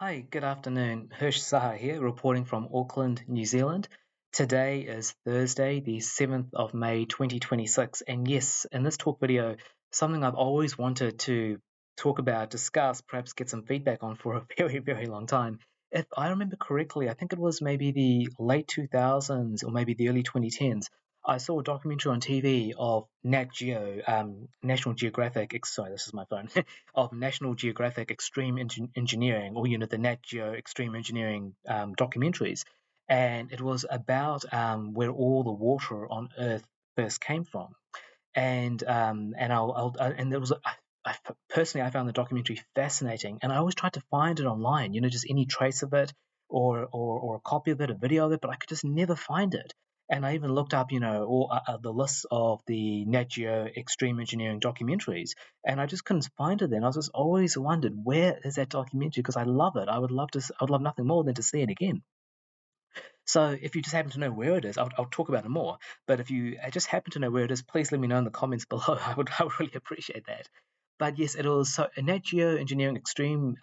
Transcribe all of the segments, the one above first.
Hi, good afternoon. Hirsch Saha here, reporting from Auckland, New Zealand. Today is Thursday, the 7th of May, 2026. And yes, in this talk video, something I've always wanted to talk about, discuss, perhaps get some feedback on for a very, very long time. If I remember correctly, I think it was maybe the late 2000s or maybe the early 2010s. I saw a documentary on TV of Nat Geo, National Geographic. Sorry, this is my phone. Of National Geographic Extreme Engineering, or the Nat Geo Extreme Engineering documentaries, and it was about where all the water on Earth first came from, and there was personally I found the documentary fascinating, and I always tried to find it online, just any trace of it or a copy of it, a video of it, but I could just never find it. And I even looked up, all the lists of the Nat Geo Extreme Engineering documentaries, and I just couldn't find it. Then I was just always wondered, where is that documentary? Because I love it. I would love nothing more than to see it again. So if you just happen to know where it is, I'll talk about it more. But if you just happen to know where it is, please let me know in the comments below. I would really appreciate that. But yes, it was a Nat Geo Extreme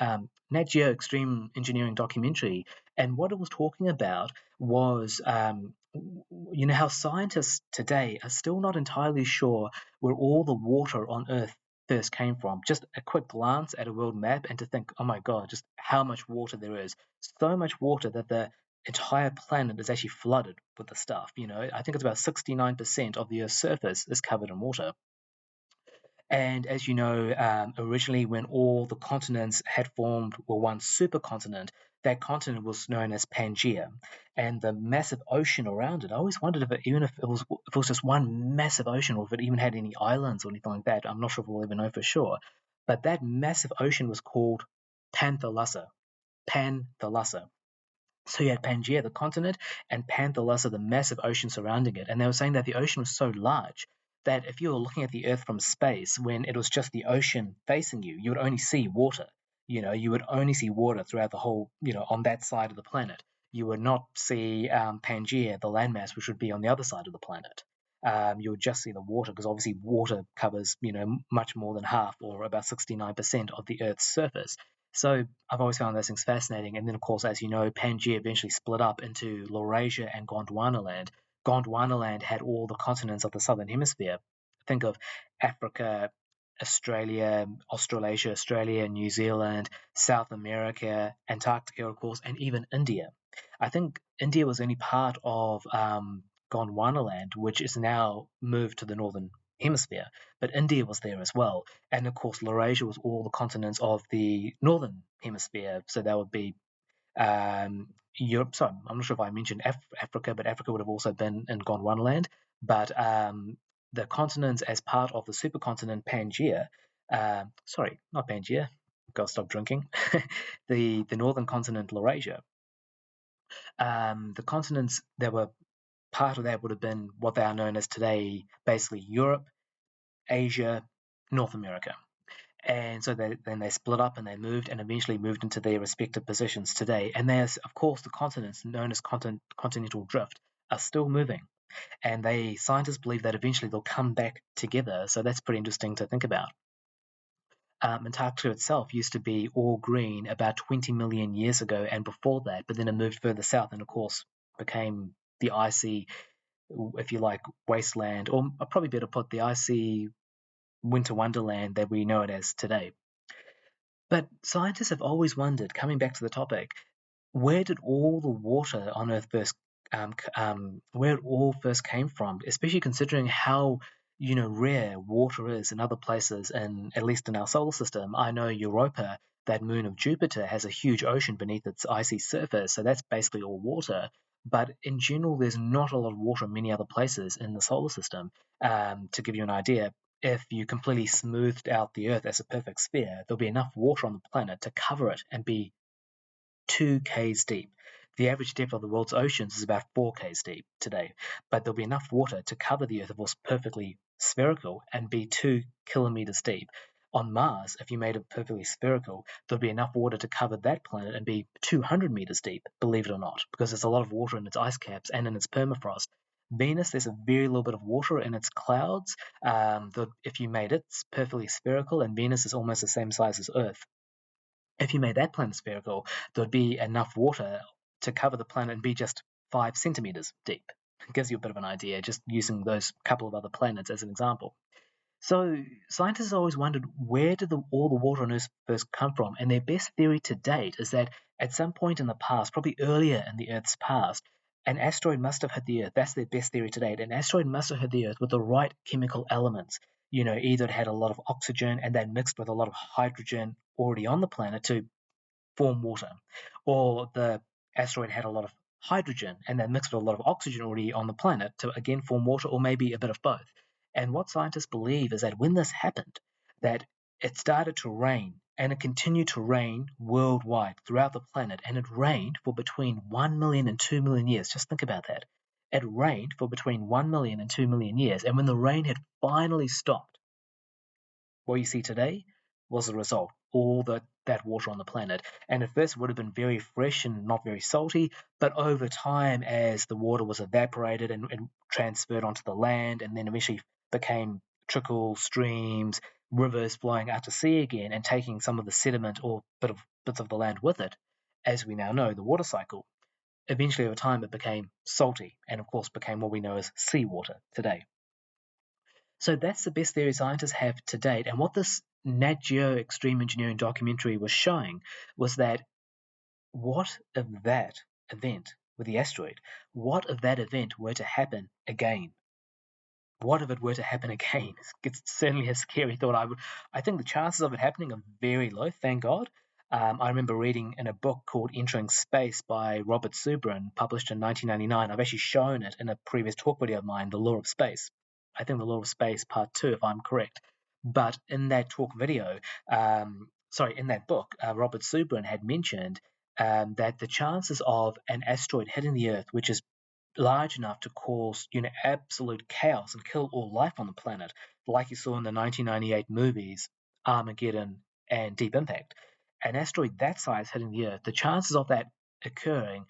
Engineering documentary, and what it was talking about was, how scientists today are still not entirely sure where all the water on Earth first came from. Just a quick glance at a world map, and to think, oh my God, just how much water there is. So much water that the entire planet is actually flooded with the stuff. I think it's about 69% of the Earth's surface is covered in water. And as you know, originally when all the continents had formed were one supercontinent, that continent was known as Pangaea, and the massive ocean around it. I always wondered if it was just one massive ocean, or if it even had any islands or anything like that. I'm not sure if we'll ever know for sure. But that massive ocean was called Panthalassa. Panthalassa. So you had Pangaea, the continent, and Panthalassa, the massive ocean surrounding it. And they were saying that the ocean was so large that if you were looking at the Earth from space, when it was just the ocean facing you, you would only see water. You would only see water throughout the whole, on that side of the planet. You would not see Pangaea, the landmass, which would be on the other side of the planet. You would just see the water, because obviously water covers, much more than half, or about 69% of the Earth's surface. So I've always found those things fascinating. And then, of course, as you know, Pangaea eventually split up into Laurasia and Gondwanaland. Gondwanaland had all the continents of the southern hemisphere. Think of Africa, Australia, Australasia, Australia, New Zealand, South America, Antarctica, of course, and even India. I think India was only part of Gondwanaland, which is now moved to the northern hemisphere, but India was there as well. And of course, Laurasia was all the continents of the northern hemisphere. So that would be Europe. Sorry, I'm not sure if I mentioned Africa, but Africa would have also been in Gondwanaland. But the continents as part of the supercontinent Pangaea, sorry, not Pangaea, gotta stop drinking, the northern continent Laurasia, the continents that were part of that would have been what they are known as today, basically Europe, Asia, North America. And so then they split up and they moved and eventually moved into their respective positions today. And there's, of course, the continents known as continental drift are still moving. And scientists believe that eventually they'll come back together. So that's pretty interesting to think about. Antarctica itself used to be all green about 20 million years ago and before that, but then it moved further south and, of course, became the icy, if you like, wasteland, or probably better put, the icy winter wonderland that we know it as today. But scientists have always wondered, coming back to the topic, where did all the water on Earth first, where it all first came from? Especially considering how rare water is in other places, and at least in our solar system. I know Europa, that moon of Jupiter, has a huge ocean beneath its icy surface, so that's basically all water. But in general, there's not a lot of water in many other places in the solar system. To give you an idea, if you completely smoothed out the Earth as a perfect sphere, there'll be enough water on the planet to cover it and be 2 k's deep. The average depth of the world's oceans is about 4 k's deep today, but there'll be enough water to cover the Earth if it was perfectly spherical and be 2 kilometers deep. On Mars, if you made it perfectly spherical, there'll be enough water to cover that planet and be 200 meters deep, believe it or not, because there's a lot of water in its ice caps and in its permafrost. Venus, there's a very little bit of water in its clouds. If you made it perfectly spherical, and Venus is almost the same size as Earth, If you made that planet spherical, there'd be enough water to cover the planet and be just 5 centimeters deep. It gives you a bit of an idea, just using those couple of other planets as an example. So scientists always wondered, where did all the water on Earth first come from? And their best theory to date is that at some point in the past, probably earlier in the Earth's past, an asteroid must have hit the Earth. That's their best theory to date. An asteroid must have hit the Earth with the right chemical elements. Either it had a lot of oxygen and then mixed with a lot of hydrogen already on the planet to form water, or the asteroid had a lot of hydrogen and then mixed with a lot of oxygen already on the planet to again form water, or maybe a bit of both. And what scientists believe is that when this happened, that it started to rain, and it continued to rain worldwide throughout the planet, and it rained for between 1 million and 2 million years. Just think about that. It rained for between 1 million and 2 million years, and when the rain had finally stopped, what you see today was the result, all that water on the planet. And at first it would have been very fresh and not very salty, but over time, as the water was evaporated and transferred onto the land, and then eventually became trickle streams, rivers flowing out to sea again and taking some of the sediment or bits of the land with it, as we now know, the water cycle. Eventually, over time, it became salty and, of course, became what we know as seawater today. So that's the best theory scientists have to date. And what this Nat Geo Extreme Engineering documentary was showing was that, what if that event with the asteroid, what if that event were to happen again? What if it were to happen again? It's certainly a scary thought. I think the chances of it happening are very low, thank God. I remember reading in a book called Entering Space by Robert Zubrin, published in 1999. I've actually shown it in a previous talk video of mine, The Law of Space. I think The Law of Space Part 2, if I'm correct. But in that talk video, in that book, Robert Zubrin had mentioned that the chances of an asteroid hitting the Earth, which is large enough to cause absolute chaos and kill all life on the planet, like you saw in the 1998 movies Armageddon and Deep Impact. An asteroid that size hitting the Earth, the chances of that occurring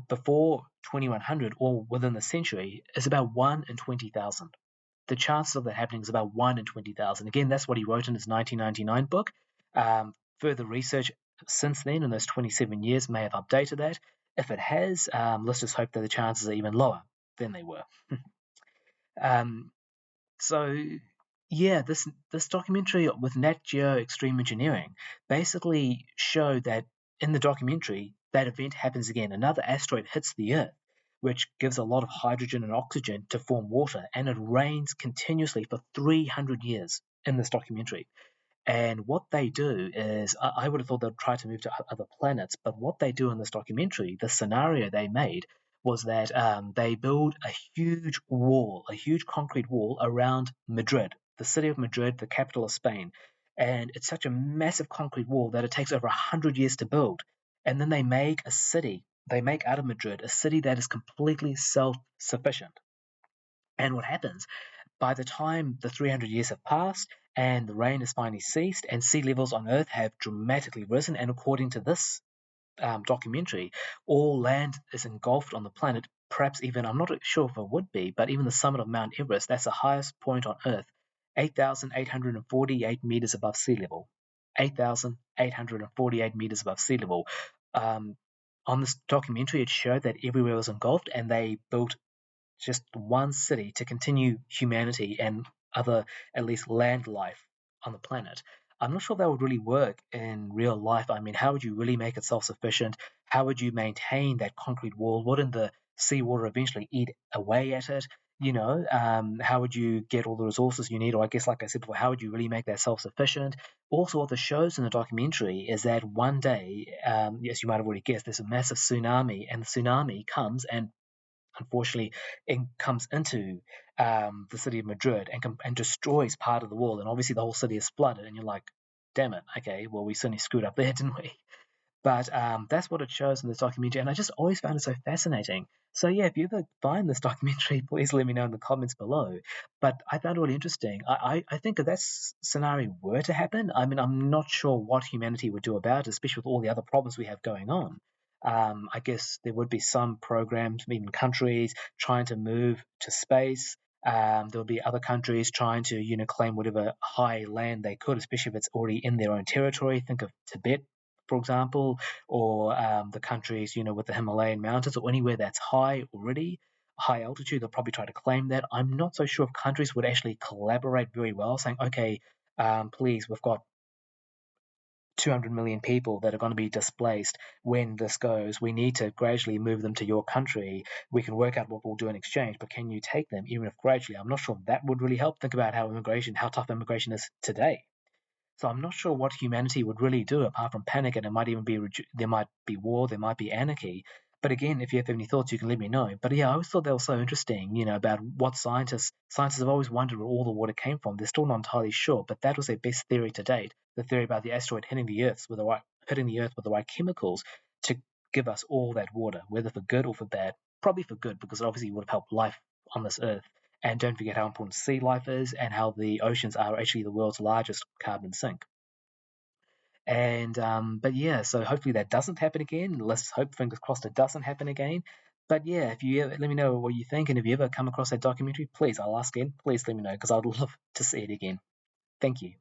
before 2100 or within the century is about 1 in 20,000. The chances of that happening is about 1 in 20,000. Again, that's what he wrote in his 1999 book. Further research since then, in those 27 years, may have updated that. If it has, let's just hope that the chances are even lower than they were. um, so, yeah, this documentary with Nat Geo Extreme Engineering basically showed that in the documentary, that event happens again. Another asteroid hits the Earth, which gives a lot of hydrogen and oxygen to form water, and it rains continuously for 300 years in this documentary. And what they do is, I would have thought they'd try to move to other planets, but what they do in this documentary, the scenario they made was that they build a huge wall, a huge concrete wall around Madrid, the city of Madrid, the capital of Spain. And it's such a massive concrete wall that it takes over 100 years to build. And then they make a city, they make out of Madrid a city that is completely self sufficient. And what happens by the time the 300 years have passed and the rain has finally ceased and sea levels on Earth have dramatically risen, and according to this documentary, all land is engulfed on the planet, perhaps even, I'm not sure if it would be, but even the summit of Mount Everest, that's the highest point on Earth, 8,848 meters above sea level. 8,848 meters above sea level. Um, on this documentary, it showed that everywhere was engulfed, and they built just one city to continue humanity and other, at least land life on the planet. I'm not sure that would really work in real life. I mean, how would you really make it self sufficient? How would you maintain that concrete wall? Wouldn't the seawater eventually eat away at it? How would you get all the resources you need? Or I guess, like I said before, how would you really make that self sufficient? Also, what this shows in the documentary is that one day, yes, you might have already guessed, there's a massive tsunami, and the tsunami comes and unfortunately it comes into the city of Madrid and destroys part of the wall, and obviously the whole city is flooded, and you're like, damn it, okay, well, we certainly screwed up there, didn't we? But that's what it shows in this documentary, and I just always found it so fascinating. So yeah, if you ever find this documentary, please let me know in the comments below. But I found it really interesting. I think if that scenario were to happen, I mean, I'm not sure what humanity would do about it, especially with all the other problems we have going on. I guess there would be some programs, even countries, trying to move to space. There would be other countries trying to, claim whatever high land they could, especially if it's already in their own territory. Think of Tibet, for example, or the countries, with the Himalayan mountains or anywhere that's high already, high altitude, they'll probably try to claim that. I'm not so sure if countries would actually collaborate very well, saying, okay, please, we've got 200 million people that are going to be displaced when this goes. We need to gradually move them to your country. We can work out what we'll do in exchange, but can you take them, even if gradually? I'm not sure that would really help. Think about how tough immigration is today. So I'm not sure what humanity would really do apart from panic, and it might even be there might be war, there might be anarchy. But again, if you have any thoughts, you can let me know. But yeah, I always thought that was so interesting, about what scientists have always wondered where all the water came from. They're still not entirely sure, but that was their best theory to date. The theory about the asteroid hitting the Earth with the right chemicals to give us all that water, whether for good or for bad. Probably for good, because it obviously would have helped life on this Earth. And don't forget how important sea life is and how the oceans are actually the world's largest carbon sink. And but yeah, so hopefully that doesn't happen again. Let's hope, fingers crossed, it doesn't happen again. But yeah, if you ever, let me know what you think, and if you ever come across that documentary, please, I'll ask again. Please let me know because I'd love to see it again. Thank you.